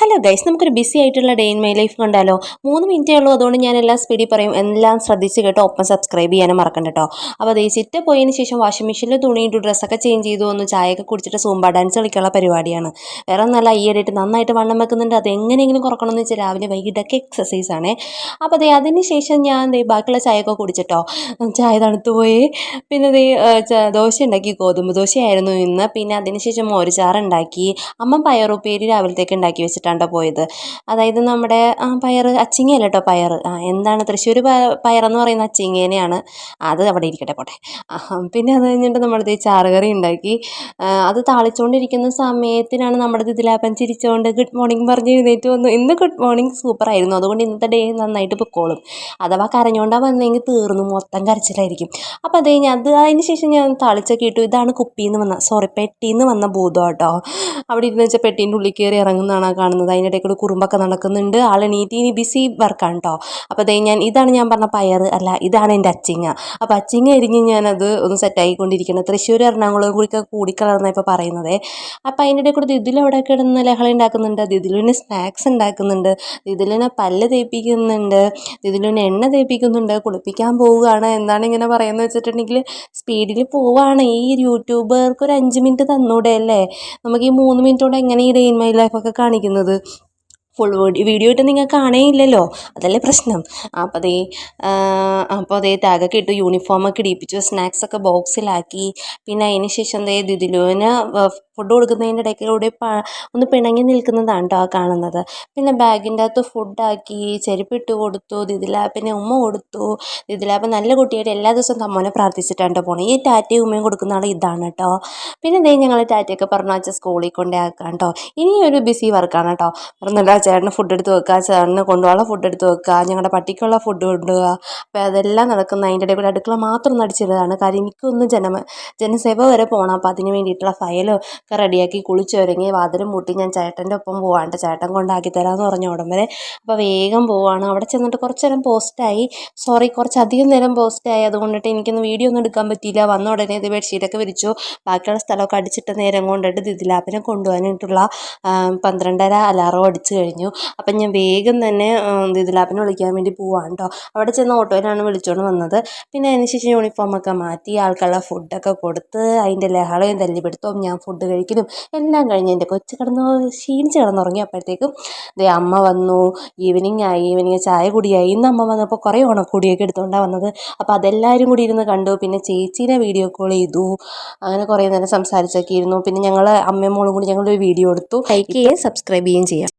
Hello guys, നമുക്കൊരു BC ആയിട്ടുള്ള day in my life കണ്ടാലോ? 3 മിനിറ്റേ ഉള്ളൂ. അതുകൊണ്ട് ഞാൻ എല്ലാം സ്പീഡിൽ പറയും. എല്ലാം ശ്രദ്ധിച്ച് കേട്ടോ. ഒപ്പം സബ്സ്ക്രൈബ് ചെയ്യാനും മറക്കണ്ട കേട്ടോ. അപ്പോൾ അതേ ചിറ്റ പോയതിന് ശേഷം വാഷിംഗ് മെഷീനിൽ തുണിയിട്ടു, ഡ്രസ്സൊക്കെ ചേഞ്ച് ചെയ്തു വന്നു. ചായയൊക്കെ കുടിച്ചിട്ട് സൂംബ ഡാൻസ് കളിക്കാനുള്ള പരിപാടിയാണ്. വേറെ നല്ല ഈയിടെയായിട്ട് നന്നായിട്ട് വണ്ണം വെക്കുന്നുണ്ട്. അത് എങ്ങനെയെങ്കിലും കുറക്കണമെന്ന് വെച്ചാൽ രാവിലെ വൈകിട്ടൊക്കെ എക്സസൈസ് ആണ്. അപ്പോൾ അതേ അതിന് ശേഷം ഞാൻ ബാക്കിയുള്ള ചായയൊക്കെ കുടിച്ചിട്ടോ. ചായ തണുത്തു പോയി. പിന്നെ ദോശ ഉണ്ടാക്കി, ഗോതമ്പ് ദോശയായിരുന്നു ഇന്ന്. പിന്നെ അതിന് ശേഷം മോരുചാറുണ്ടാക്കി. അമ്മ പയറുപ്പേരി രാവിലത്തേക്ക് ഉണ്ടാക്കി വെച്ചിട്ടാണ് പോയത്. അതായത് നമ്മുടെ പയർ അച്ചിങ്ങയല്ല കേട്ടോ, പയർ എന്താണ് തൃശ്ശൂർ പയറെന്ന് പറയുന്ന അച്ചിങ്ങേനെയാണ്. അത് അവിടെ ഇരിക്കട്ടെ പോട്ടെ. പിന്നെ അത് കഴിഞ്ഞിട്ട് നമ്മളിത് ചാറുകറി ഉണ്ടാക്കി. അത് താളിച്ചുകൊണ്ടിരിക്കുന്ന സമയത്തിനാണ് നമ്മുടെ ഇതിലാപ്പൻ ചിരിച്ചുകൊണ്ട് ഗുഡ് മോർണിംഗ് പറഞ്ഞ് എഴുന്നേറ്റ് വന്നു. ഇന്ന് ഗുഡ് മോർണിംഗ് സൂപ്പറായിരുന്നു. അതുകൊണ്ട് ഇന്നത്തെ ഡേ നന്നായിട്ട് പൊക്കോളും. അഥവാ കരഞ്ഞുകൊണ്ടാണ് വന്നെങ്കിൽ തീർന്നു, മൊത്തം കരച്ചിലായിരിക്കും. അപ്പോൾ അത് കഴിഞ്ഞ് അതിന് ശേഷം ഞാൻ താളിച്ചൊക്കെ ഇട്ടു. ഇതാണ് കുപ്പിയിൽ നിന്ന് വന്ന പെട്ടിയിൽ നിന്ന് വന്ന ഭൂതം കേട്ടോ. അവിടെ ഇരുന്ന് വെച്ചാൽ പെട്ടീൻ്റെ ഉള്ളിൽ കയറി ഇറങ്ങുന്നതാണ് കാണുന്നത്. അതിൻ്റെ ഇടയിൽ കൂടെ കുറുമ്പൊക്കെ നടക്കുന്നുണ്ട്. ആളെണീറ്റ് ഇനി ബിസി വർക്കാണ് കേട്ടോ. അപ്പോൾ ഇതാണ് ഞാൻ പറഞ്ഞ പയർ അല്ല, ഇതാണ് എൻ്റെ അച്ചിങ്ങ. അപ്പോൾ അച്ചിങ്ങ എരിഞ്ഞ് ഞാനത് ഒന്ന് സെറ്റാക്കിക്കൊണ്ടിരിക്കുന്നത്. തൃശ്ശൂർ എറണാകുളം കൂടിക്കലർന്നാണ് ഇപ്പോൾ പറയുന്നത്. അപ്പോൾ അതിൻ്റെ ഇടയിൽ കൂടെ ദിദിലവിടെ കിടന്ന് ലഹള ഉണ്ടാക്കുന്നുണ്ട്. ദിദിലുവിന് സ്നാക്സ് ഉണ്ടാക്കുന്നുണ്ട്. ദിദിലുവിനെ പല്ല് തേപ്പിക്കുന്നുണ്ട്. ദിദിലുവിന് എണ്ണ തേപ്പിക്കുന്നുണ്ട്. കുളിപ്പിക്കാൻ പോവുകയാണ്. എന്താണ് ഇങ്ങനെ പറയുന്നത് വെച്ചിട്ടുണ്ടെങ്കിൽ സ്പീഡിൽ പോവുകയാണ്. ഈ യൂട്യൂബർക്ക് ഒരു 5 മിനിറ്റ് തന്നൂടെ അല്ലേ? നമുക്ക് ഈ 3 മിനിറ്റ് കൊണ്ട് എങ്ങനെ ഈ ഡേ ഇൻ മൈ ലൈഫൊക്കെ കാണിക്കുന്നത്? ഫുൾ വീഡിയോ ഇട്ട് നിങ്ങൾ കാണേയില്ലല്ലോ, അതല്ലേ പ്രശ്നം. അപ്പോൾ ടാഗൊക്കെ ഇട്ട് യൂണിഫോമൊക്കെ ഇടിപ്പിച്ചു. സ്നാക്സൊക്കെ ബോക്സിലാക്കി. പിന്നെ അതിന് ശേഷം ദിദിലുവിന് ഫുഡ് കൊടുക്കുന്നതിൻ്റെ ഇടയ്ക്കിലൂടെ ഒന്ന് പിണങ്ങി നിൽക്കുന്നതാണ് കേട്ടോ കാണുന്നത്. പിന്നെ ബാഗിൻ്റെ അകത്ത് ഫുഡാക്കി, ചെരുപ്പിട്ട് കൊടുത്തു. ദിദിലാപ്പിന് ഉമ്മ കൊടുത്തു. ദിദിലാപ്പ് നല്ല കുട്ടിയായിട്ട് എല്ലാ ദിവസവും തമ്മോനെ പ്രാർത്ഥിച്ചിട്ടാണ് കേട്ടോ പോണത്. ഈ ടാറ്റയും ഉമ്മയും കൊടുക്കുന്ന ആൾ ഇതാണ് കേട്ടോ. പിന്നെ ഞങ്ങൾ ടാറ്റയൊക്കെ പറഞ്ഞു വെച്ചാൽ സ്കൂളിൽ കൊണ്ടേ ആക്കാം കേട്ടോ. ഇനി ഒരു ബിസി വർക്കാണ് കേട്ടോ. പറഞ്ഞില്ല, ചേട്ടന് ഫുഡ് എടുത്ത് വെക്കുക, ചേട്ടന് കൊണ്ടുപോകാനുള്ള ഫുഡ് എടുത്ത് വെക്കുക, ഞങ്ങളുടെ പട്ടിക്കുള്ള ഫുഡ് കൊണ്ടുപോകുക. അപ്പോൾ അതെല്ലാം നടക്കുന്ന അതിൻ്റെ ഇടയിൽ കൂടെ അടുക്കള മാത്രം നടിച്ചിരുന്നതാണ്. കാര്യം എനിക്കൊന്ന് ജനസേവ വരെ പോകണം. അപ്പോൾ അതിന് വേണ്ടിയിട്ടുള്ള ഫയലൊക്കെ റെഡിയാക്കി കുളിച്ചൊരുങ്ങി വാതിലും മുട്ടി ഞാൻ ചേട്ടൻ്റെ ഒപ്പം പോവാണ്ട്. ചേട്ടൻ കൊണ്ടാക്കി തരാമെന്ന് പറഞ്ഞു ഉടൻ വരെ. അപ്പോൾ വേഗം പോവാണ്. അവിടെ ചെന്നിട്ട് കുറച്ച് നേരം പോസ്റ്റായി, കുറച്ചധികം നേരം പോസ്റ്റായി. അതുകൊണ്ടിട്ട് എനിക്കൊന്ന് വീഡിയോ ഒന്നും എടുക്കാൻ പറ്റിയില്ല. വന്ന ഉടനെ ഇത് ബെഡ്ഷീറ്റൊക്കെ വിരിച്ചു. ബാക്കിയുള്ള സ്ഥലമൊക്കെ അടിച്ചിട്ട നേരം കൊണ്ടിട്ട് ദിദിലാപ്പിനെ കൊണ്ടുപോകാനായിട്ടുള്ള 12:30 അലാറം അടിച്ചു കഴിഞ്ഞു. അപ്പം ഞാൻ വേഗം തന്നെ ദിദിലാപ്പിനെ വിളിക്കാൻ വേണ്ടി പോവാണ് കേട്ടോ. അവിടെ ചെന്ന് ഓട്ടോയിലാണ് വിളിച്ചുകൊണ്ട് വന്നത്. പിന്നെ അതിന് ശേഷം യൂണിഫോമൊക്കെ മാറ്റി, ആൾക്കുള്ള ഫുഡൊക്കെ കൊടുത്ത്, അതിൻ്റെ ലഹളയും തല്ലിപ്പിടുത്തവും ഞാൻ ഫുഡ് കഴിക്കലും എല്ലാം കഴിഞ്ഞ് എൻ്റെ കൊച്ചു ക്ഷീണിച്ച് കിടന്നുറങ്ങി. അപ്പോഴത്തേക്കും അമ്മ വന്നു. ഈവനിങ് ചായ കുടിയായി. ഇന്ന് അമ്മ വന്നപ്പോൾ കുറേ ഉണക്കൂടിയൊക്കെ എടുത്തുകൊണ്ടാണ് വന്നത്. അപ്പോൾ അതെല്ലാവരും കൂടി ഇരുന്ന് കണ്ടു. പിന്നെ ചേച്ചീനെ വീഡിയോ കോൾ ചെയ്തു. അങ്ങനെ കുറേ നേരം സംസാരിച്ചൊക്കെ ഇരുന്നു. പിന്നെ ഞങ്ങൾ അമ്മയും മോളും കൂടി ഞങ്ങളൊരു വീഡിയോ എടുത്തു. ലൈക്ക് ചെയ്യുകയും സബ്സ്ക്രൈബ് ചെയ്യുകയും ചെയ്യാം.